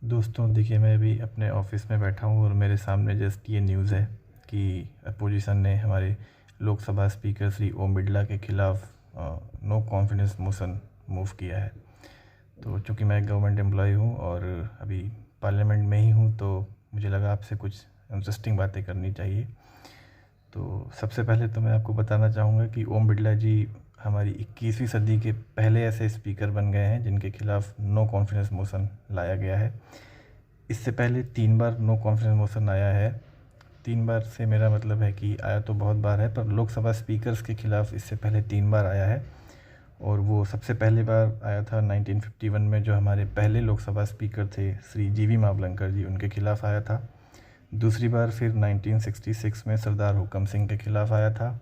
दोस्तों देखिए, मैं अभी अपने ऑफिस में बैठा हूँ और मेरे सामने जस्ट ये न्यूज़ है कि अपोजिशन ने हमारे लोकसभा स्पीकर श्री ओम बिरला के खिलाफ नो कॉन्फिडेंस मोशन मूव किया है। तो चूँकि मैं एक गवर्नमेंट एम्प्लॉय हूँ और अभी पार्लियामेंट में ही हूँ, तो मुझे लगा आपसे कुछ इंटरेस्टिंग बातें करनी चाहिए। तो सबसे पहले तो मैं आपको बताना चाहूँगा कि ओम बिरला जी हमारी 21वीं सदी के पहले ऐसे स्पीकर बन गए हैं जिनके खिलाफ नो कॉन्फिडेंस मोशन लाया गया है। इससे पहले 3 बार नो कॉन्फिडेंस मोशन आया है। 3 बार से मेरा मतलब है कि आया तो बहुत बार है, पर लोकसभा स्पीकर्स के खिलाफ इससे पहले 3 बार आया है। और वो सबसे पहली बार आया था 1951 में, जो हमारे पहले लोकसभा स्पीकर थे श्री जीवी मावलंकर जी, उनके खिलाफ आया था। दूसरी बार फिर 1966 में सरदार हुकम सिंह के खिलाफ आया था।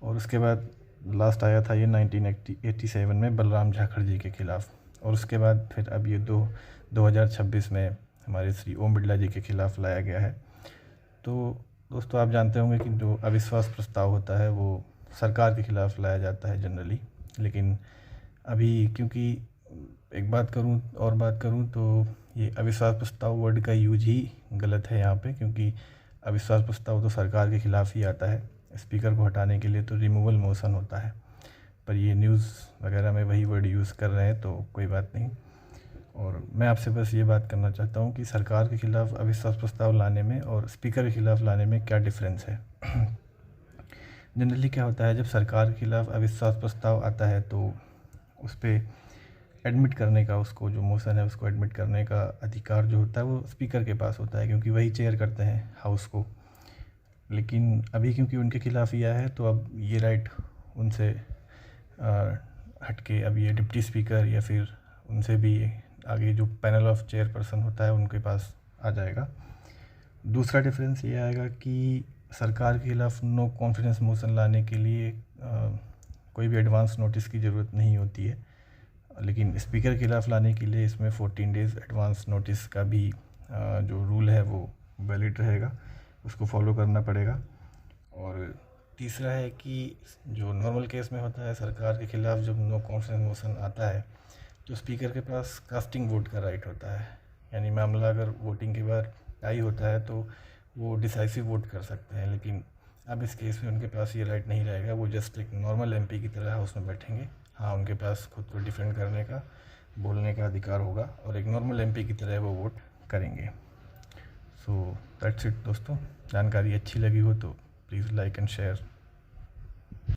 और उसके बाद लास्ट आया था ये 1987 में बलराम झाखड़ जी के खिलाफ। और उसके बाद फिर अब ये 2026 में हमारे श्री ओम बिरला जी के खिलाफ लाया गया है। तो दोस्तों, आप जानते होंगे कि जो अविश्वास प्रस्ताव होता है वो सरकार के खिलाफ लाया जाता है जनरली। लेकिन अभी क्योंकि एक बात करूं तो ये अविश्वास प्रस्ताव वर्ड का यूज ही गलत है यहाँ पे, क्योंकि अविश्वास प्रस्ताव तो सरकार के खिलाफ ही आता है। स्पीकर को हटाने के लिए तो रिमूवल मोशन होता है, पर ये न्यूज़ वगैरह में वही वर्ड यूज़ कर रहे हैं, तो कोई बात नहीं। और मैं आपसे बस ये बात करना चाहता हूँ कि सरकार के खिलाफ अविश्वास प्रस्ताव लाने में और स्पीकर के खिलाफ लाने में क्या डिफरेंस है। जनरली क्या होता है, जब सरकार के खिलाफ अविश्वास प्रस्ताव आता है तो उस पर एडमिट करने का, उसको जो मोशन है उसको एडमिट करने का अधिकार जो होता है वो स्पीकर के पास होता है, क्योंकि वही चेयर करते हैं हाउस को। लेकिन अभी क्योंकि उनके खिलाफ ही आया है, तो अब ये राइट उनसे हटके अब ये डिप्टी स्पीकर या फिर उनसे भी आगे जो पैनल ऑफ चेयरपर्सन होता है उनके पास आ जाएगा। दूसरा डिफरेंस ये आएगा कि सरकार के खिलाफ नो कॉन्फिडेंस मोशन लाने के लिए कोई भी एडवांस नोटिस की ज़रूरत नहीं होती है। लेकिन स्पीकर के खिलाफ लाने के लिए इसमें 14 डेज़ एडवांस नोटिस का भी जो रूल है वो वैलिड रहेगा, उसको फॉलो करना पड़ेगा। और तीसरा है कि जो नॉर्मल केस में होता है, सरकार के खिलाफ जब नो कॉन्फिडेंस मोशन आता है तो स्पीकर के पास कास्टिंग वोट का राइट होता है। यानी मामला अगर वोटिंग के बाद टाई होता है तो वो डिसाइसिव वोट कर सकते हैं। लेकिन अब इस केस में उनके पास ये राइट नहीं रहेगा, वो जस्ट एक नॉर्मल एमपी की तरह हाउस में बैठेंगे। हाँ, उनके पास खुद को डिफेंड करने का, बोलने का अधिकार होगा और एक नॉर्मल एमपी की तरह वो वोट करेंगे। सो दैट्स इट दोस्तों। जानकारी अच्छी लगी हो तो प्लीज़ लाइक एंड शेयर।